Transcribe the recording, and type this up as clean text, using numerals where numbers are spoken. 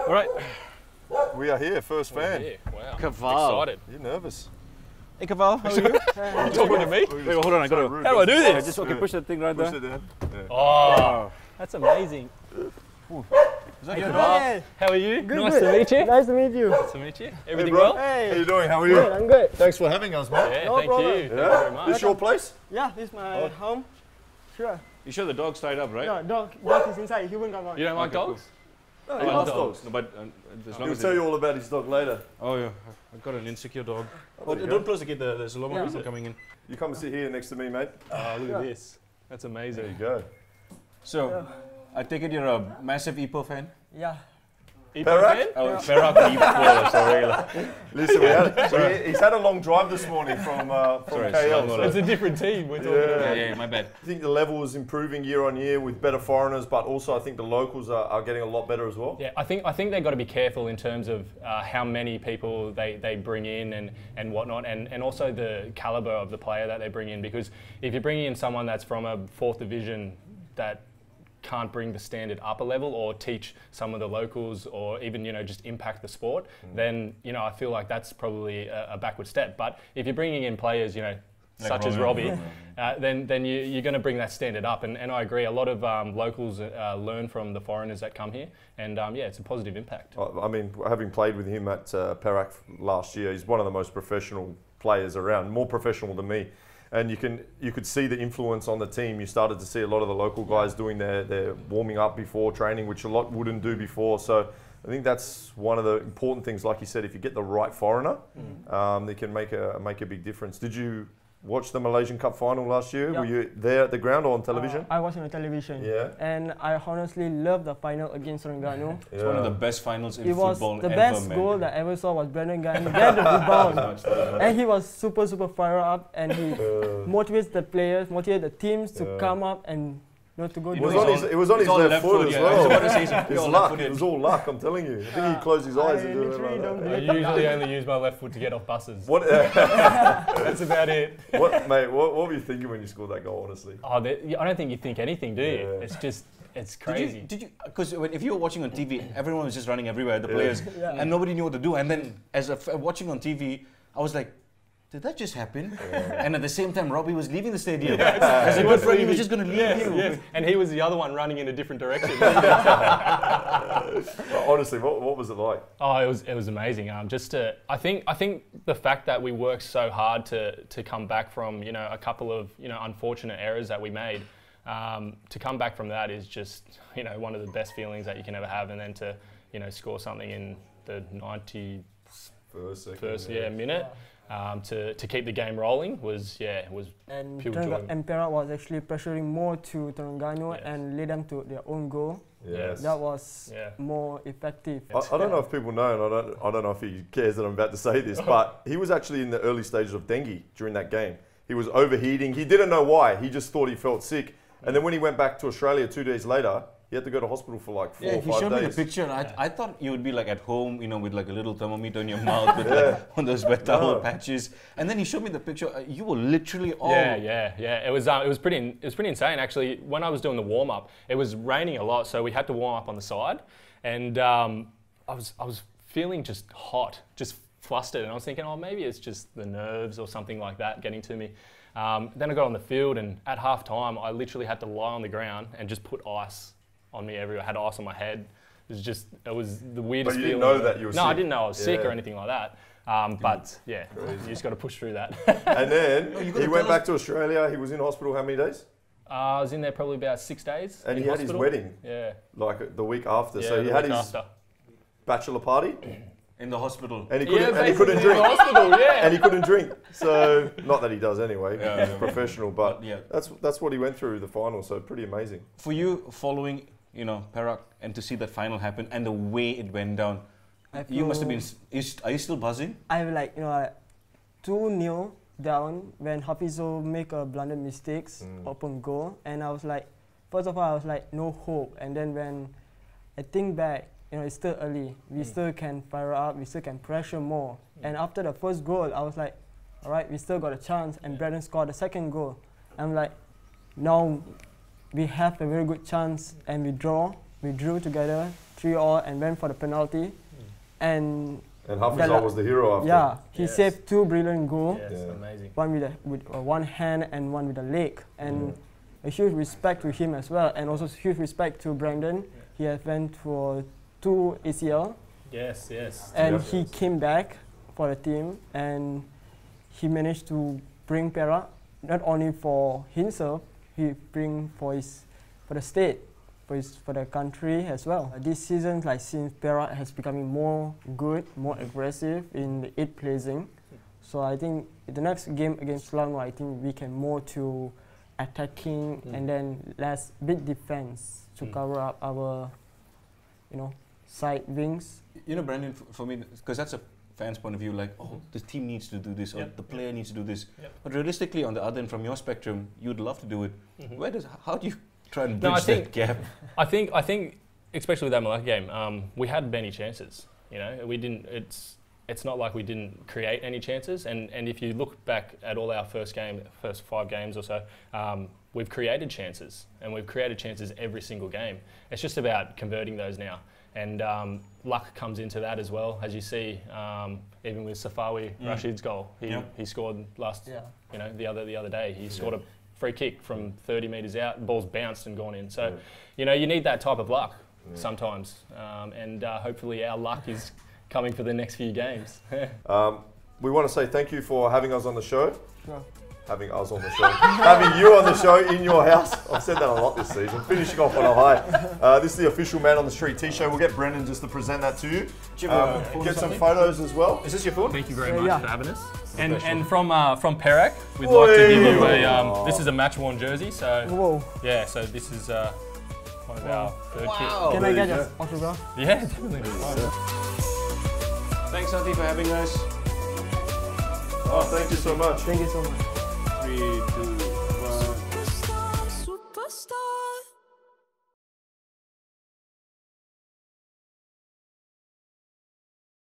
All right. We are here, first fan. Here. Wow. Kaval. Excited. You're nervous. Hey, Kaval, how are you? You talking to me? Wait, hold on, I got to. How do I do Yeah, this? just okay, push that thing right Push there. it down. Yeah. Oh, that's amazing. Is that your dog? Hey, How are you? good, Nice good. to meet you. Nice to meet you. Nice to meet you. Everything bro. well? Hey. How you doing? How are you? Good, I'm good. Thanks for having us, mate. Yeah, No thank problem. you. Thank you very much. This your place? Yeah, this is my home. Sure. You sure the dog's tied up, right? No, dog is inside. He won't come out. You don't like Okay, dogs? No, he he loves dogs. dogs. No, but as long He'll as tell you all about his dog later. Oh yeah, I got an insecure dog. Oh, there you Don't go. close the gate. There's a lot more Yeah. people coming in. You come and sit here next to me, mate. Oh, look Yeah. at this. That's There you amazing. go. So, I take it you're a massive Ipoh fan. Yeah. Perak? Oh, Perak Ipoh. Sorry. Listen, he's had a long drive this morning from Sorry, KL. slow So It's a different team we're talking Yeah. about. Yeah, my bad. I think the level is improving year on year with better foreigners, but also I think the locals are getting a lot better as well. Yeah, I think they've got to be careful in terms of how many people they bring in and whatnot, and also the caliber of the player that they bring in. Because if you're bringing in someone that's from a 4th division that can't bring the standard up a level or teach some of the locals or even just impact the sport, then I feel like that's probably a backward step. But if you're bringing in players such as Robbie, then you're going to bring that standard up. And I agree, a lot of locals learn from the foreigners that come here, and yeah, it's a positive impact. I mean, having played with him at Perak last year, he's one of the most professional players around, more professional than me. And you could see the influence on the team. You started to see a lot of the local guys doing their warming up before training, which a lot wouldn't do before. So I think that's one of the important things. Like you said, if you get the right foreigner, they can make a big difference. Did you watch the Malaysian Cup final last year? Yeah. Were you there at the ground or on television? I watched on the television. Yeah. And I honestly love the final against Terengganu. It's one of the best finals in It was football the ever, best man. goal that I ever saw was Brendan Gan. He get the rebound. And he was super fired up, and he motivates the players, motivates the teams to come up and to go. It know, was it's on his, all left foot as yeah. I well. was about to say something. It's All luck. left-footed. It was all luck, I'm telling you. I think he closed his eyes and do it literally like don't that. I usually only use my left foot to get off buses. What, That's about it. mate, what were you thinking when you scored that goal, honestly? Oh, I don't think you think anything, do you? Yeah. It's crazy. Did you? Because if you were watching on TV, everyone was just running everywhere, the players, and nobody knew what to do. And then, as watching on TV, I was like, did that just happen? And at the same time, Robbie was leaving the stadium. As a good friend, he was just going to leave you. Yes. And he was the other one running in a different direction. Honestly, what was it like? Oh, it was amazing. I think the fact that we worked so hard to come back from a couple of unfortunate errors that we made, to come back from that is just one of the best feelings that you can ever have, and then to score something in the 91st minute. To keep the game rolling was And pure joy. And Perak was actually pressuring more to Terengganu and lead them to their own goal. Yes. That was more effective. I don't know if people know, and I don't know if he cares that I'm about to say this, but he was actually in the early stages of dengue during that game. He was overheating. He didn't know why. He just thought he felt sick. And then when he went back to Australia 2 days later, he had to go to hospital for like 4 or 5 days. he showed me the picture, and I thought you would be like at home, with like a little thermometer in your mouth with like one of those wet towel patches. And then he showed me the picture. You were literally all It was pretty insane actually. When I was doing the warm up, it was raining a lot, so we had to warm up on the side, and I was feeling just hot, just flustered, and I was thinking, oh, maybe it's just the nerves or something like that getting to me. Then I got on the field, and at half time, I literally had to lie on the ground and just put ice on me everywhere. I had ice on my head. It was the weirdest But you feeling. didn't know that you were sick? No, I didn't know I was sick or anything like that. But yeah, you just got to push through that. And then he went back to Australia. He was in hospital how many days? I was in there probably about 6 days. And in he had his hospital. wedding Yeah. the week after. Yeah, So he the had week his after. bachelor party. in the hospital. And he couldn't, and he basically couldn't in drink. the hospital, yeah. And he couldn't drink. So, not that he does anyway, Yeah, he's professional, but yeah. that's what he went through the final, so pretty amazing. For you, following, Perak, and to see that final happen and the way it went down, you must have been, are you still buzzing? I'm like, 2-0 down when Hafizo make a blunder mistakes, open goal, and I was like, first of all, I was like, no hope. And then when I think back, it's still early. We still can fire up. We still can pressure more. And after the first goal, I was like, all right, we still got a chance. And Brendan scored the second goal. I'm like, now we have a very good chance, and we drew together 3-3 and went for the penalty. And Hafizah was the hero after. Yeah, he saved 2 brilliant goals. Yes, amazing. One with one hand and one with a leg. And a huge respect to him as well. And also huge respect to Brendan. He has went for 2 ACL. Yes, yes. And he came back for the team, and he managed to bring Perak not only for himself, he bring for the state, for the country as well. This season, like since Perak has becoming more good, more aggressive in the 8th placing, so I think the next game against Selangor, I think we can more to attacking and then less big defense to cover up our, side wings. Brandon, for me, because that's a fan's point of view, like, oh, the team needs to do this, or the player needs to do this. But realistically, on the other end, from your spectrum, you'd love to do it. How do you try and bridge that gap? I think, especially with that Malacca game, we had many chances. We didn't. It's not like we didn't create any chances. And if you look back at all our first 5 games or so, we've created chances, and we've created chances every single game. It's just about converting those now. And luck comes into that as well, as you see. Even with Safawi Rashid's goal, he scored the other day. He scored a free kick from 30 metres out. The ball's bounced and gone in. So, you need that type of luck sometimes. And hopefully our luck is coming for the next few games. We want to say thank you for having us on the show. Sure. Having us on the show. Having you on the show in your house. I've said that a lot this season. Finishing off on a high. This is the official Man on the Street t-shirt. We'll get Brendan just to present that to you. Get some photos as well. Is this your phone? Thank you very much for having us. And from Perak, we'd like to give you a. This is a match-worn jersey. So so this is one of our third kit. Can I get your autograph? Yeah, definitely. Thanks, Santi, for having us. Oh, thank you so much. Thank you so much. 3, 2.